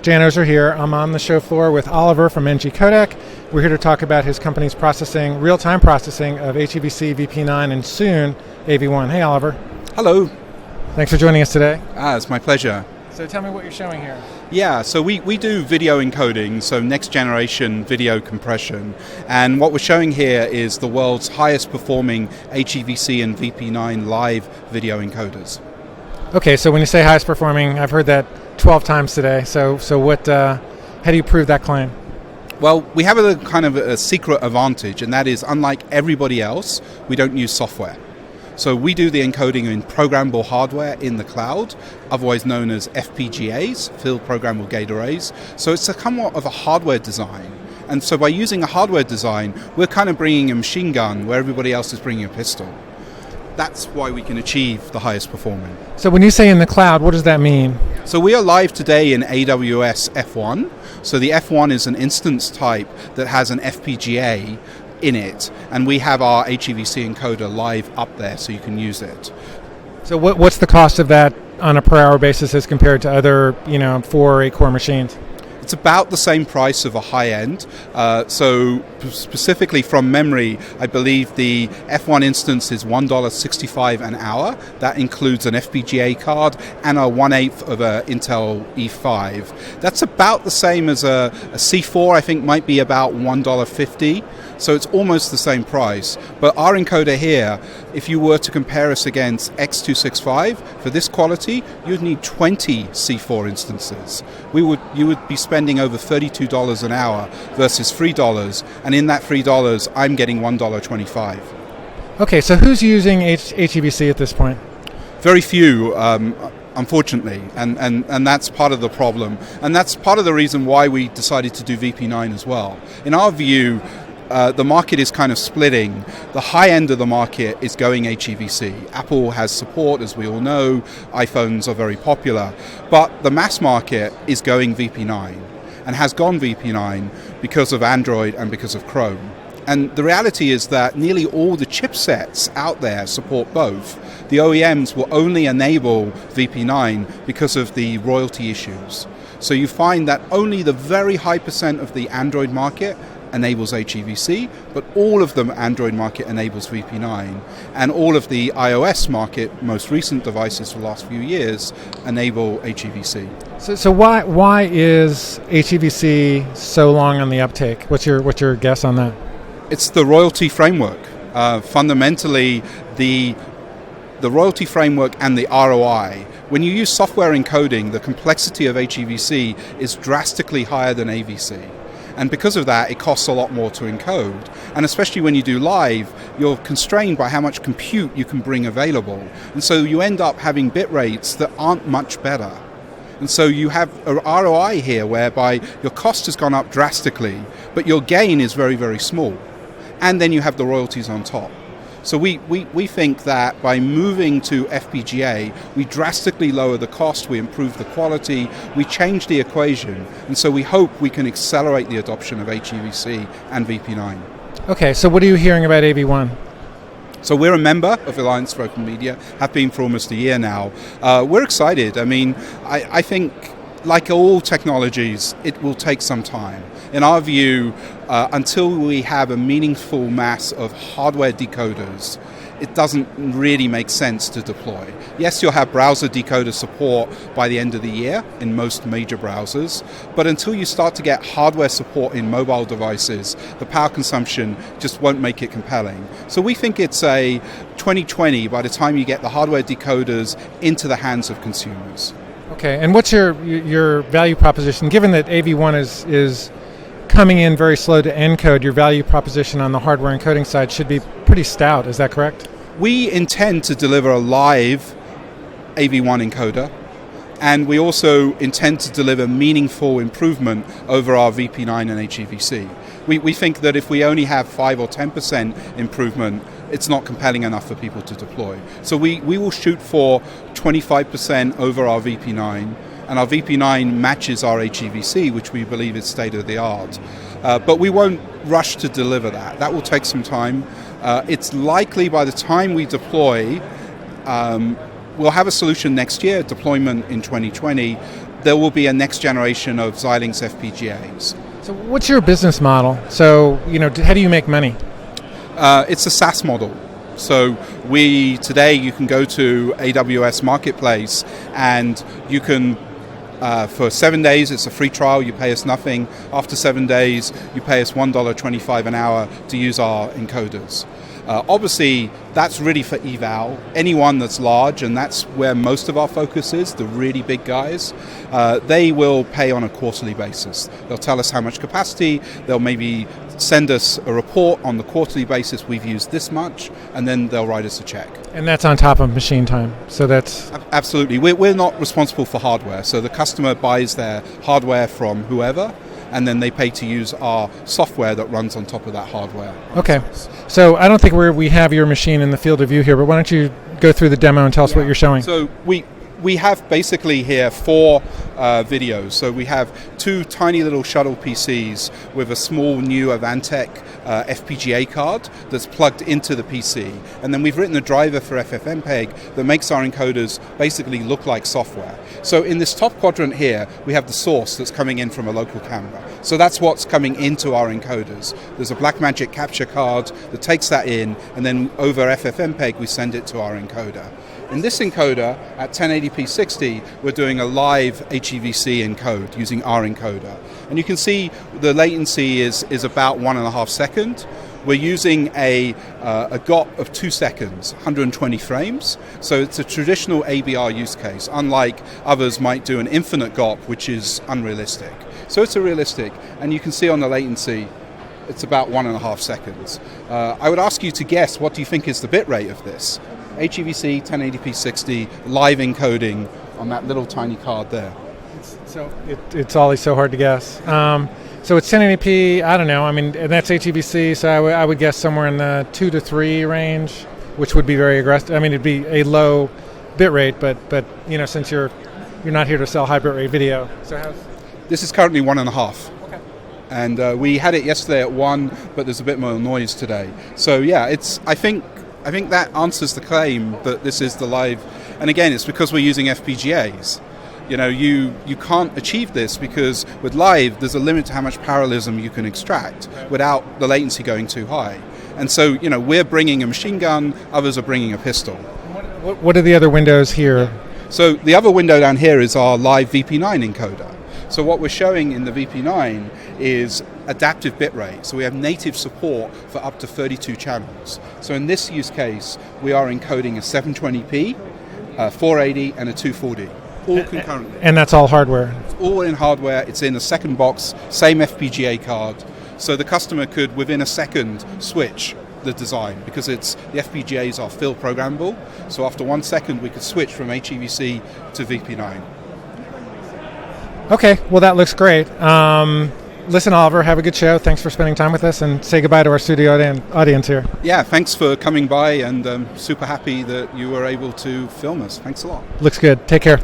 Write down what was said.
Janos are here. I'm on the show floor with Oliver from NGcodec. We're here to talk about his company's processing, real-time processing of HEVC, VP9, and soon AV1. Hey, Oliver. Hello. Thanks for joining us today. It's my pleasure. So tell me what you're showing here. Yeah, so we do video encoding, so next generation video compression. And what we're showing here is the world's highest performing HEVC and VP9 live video encoders. Okay, so when you say highest performing, I've heard that 12 times today. So what? How do you prove that claim? Well, we have a kind of a secret advantage, and that is, unlike everybody else, we don't use software. So we do the encoding in programmable hardware in the cloud, otherwise known as FPGAs, field programmable gate arrays. So it's somewhat of a hardware design. And so by using a hardware design, we're kind of bringing a machine gun where everybody else is bringing a pistol. That's why we can achieve the highest performing. So when you say in the cloud, what does that mean? So we are live today in AWS F1. So the F1 is an instance type that has an FPGA in it, and we have our HEVC encoder live up there so you can use it. So what's the cost of that on a per hour basis as compared to other 4 or 8 core machines? It's about the same price of a high-end. So specifically from memory, I believe the F1 instance is $1.65 an hour. That includes an FPGA card and a 1/8 of an Intel E5. That's about the same as a C4, I think might be about $1.50. So it's almost the same price. But our encoder here, if you were to compare us against X265, for this quality, you'd need 20 C4 instances. You would be spending over $32 an hour versus $3, and in that $3, I'm getting $1.25. Okay, so who's using HEVC at this point? Very few, unfortunately, and that's part of the problem. And that's part of the reason why we decided to do VP9 as well. In our view, the market is kind of splitting. The high end of the market is going HEVC. Apple has support, as we all know. iPhones are very popular. But the mass market is going VP9 and has gone VP9 because of Android and because of Chrome. And the reality is that nearly all the chipsets out there support both. The OEMs will only enable VP9 because of the royalty issues. So you find that only the very high percent of the Android market enables HEVC, but all of the Android market enables VP9, and all of the iOS market, most recent devices for the last few years, enable HEVC. So why is HEVC so long on the uptake? What's your guess on that? It's the royalty framework. Fundamentally, the royalty framework and the ROI. When you use software encoding, the complexity of HEVC is drastically higher than AVC. And because of that, it costs a lot more to encode. And especially when you do live, you're constrained by how much compute you can bring available. And so you end up having bit rates that aren't much better. And so you have a ROI here whereby your cost has gone up drastically, but your gain is very, very small. And then you have the royalties on top. So we think that by moving to FPGA, we drastically lower the cost, we improve the quality, we change the equation, and so we hope we can accelerate the adoption of HEVC and VP9. Okay, so what are you hearing about AV1? So we're a member of Alliance for Open Media, have been for almost a year now. We're excited. I mean, I think like all technologies, it will take some time. In our view, until we have a meaningful mass of hardware decoders, it doesn't really make sense to deploy. Yes, you'll have browser decoder support by the end of the year in most major browsers, but until you start to get hardware support in mobile devices, the power consumption just won't make it compelling. So we think it's a 2020 by the time you get the hardware decoders into the hands of consumers. Okay, and what's your value proposition? Given that AV1 is coming in very slow to encode, your value proposition on the hardware encoding side should be pretty stout. Is that correct? We intend to deliver a live AV1 encoder, and we also intend to deliver meaningful improvement over our VP9 and HEVC. We think that if we only have 5 or 10% improvement, it's not compelling enough for people to deploy. So we will shoot for 25% over our VP9, and our VP9 matches our HEVC, which we believe is state-of-the-art. But we won't rush to deliver that. That will take some time. It's likely by the time we deploy, we'll have a solution next year, deployment in 2020, there will be a next generation of Xilinx FPGAs. So what's your business model? So, how do you make money? It's a SaaS model. So today you can go to AWS Marketplace and you can, for 7 days, it's a free trial, you pay us nothing. After 7 days, you pay us $1.25 an hour to use our encoders. Obviously, that's really for eval. Anyone that's large, and that's where most of our focus is, the really big guys, they will pay on a quarterly basis. They'll tell us how much capacity, they'll maybe send us a report on the quarterly basis, we've used this much, and then they'll write us a check. And that's on top of machine time, so that's... Absolutely. We're not responsible for hardware, so the customer buys their hardware from whoever, and then they pay to use our software that runs on top of that hardware. Okay. So I don't think we have your machine in the field of view here, but why don't you go through the demo and tell us what you're showing? So we have basically here 4 videos. So we have 2 tiny little shuttle PCs with a small new Avantec FPGA card that's plugged into the PC. And then we've written a driver for FFmpeg that makes our encoders basically look like software. So in this top quadrant here, we have the source that's coming in from a local camera. So that's what's coming into our encoders. There's a Blackmagic capture card that takes that in, and then over FFmpeg we send it to our encoder. In this encoder, at 1080p 60, we're doing a live HEVC encode using our encoder. And you can see the latency is about 1.5 seconds. We're using a GOP of 2 seconds, 120 frames. So it's a traditional ABR use case, unlike others might do an infinite GOP, which is unrealistic. So it's a realistic, and you can see on the latency, it's about 1.5 seconds. I would ask you to guess, what do you think is the bit rate of this? HEVC, 1080p 60, live encoding on that little tiny card there. It's always so hard to guess. So it's 1080p, I don't know, and that's HEVC, so I would guess somewhere in the 2 to 3 range, which would be very aggressive. It'd be a low bit rate, but since you're not here to sell high bit rate video. So this is currently 1.5. Okay. And we had it yesterday at 1, but there's a bit more noise today. So yeah, I think that answers the claim that this is the live, and again, it's because we're using FPGAs. You can't achieve this because with live, there's a limit to how much parallelism you can extract without the latency going too high. And so, we're bringing a machine gun, others are bringing a pistol. What are the other windows here? So the other window down here is our live VP9 encoder. So what we're showing in the VP9 is adaptive bitrate. So we have native support for up to 32 channels. So in this use case, we are encoding a 720p, 480, and a 240. All concurrently. And that's all hardware? It's all in hardware. It's in a second box, same FPGA card. So the customer could, within a second, switch the design because the FPGAs are field programmable. So after 1 second, we could switch from HEVC to VP9. Okay, well that looks great. Listen, Oliver, have a good show. Thanks for spending time with us, and say goodbye to our studio audience here. Yeah, thanks for coming by, and super happy that you were able to film us. Thanks a lot. Looks good. Take care.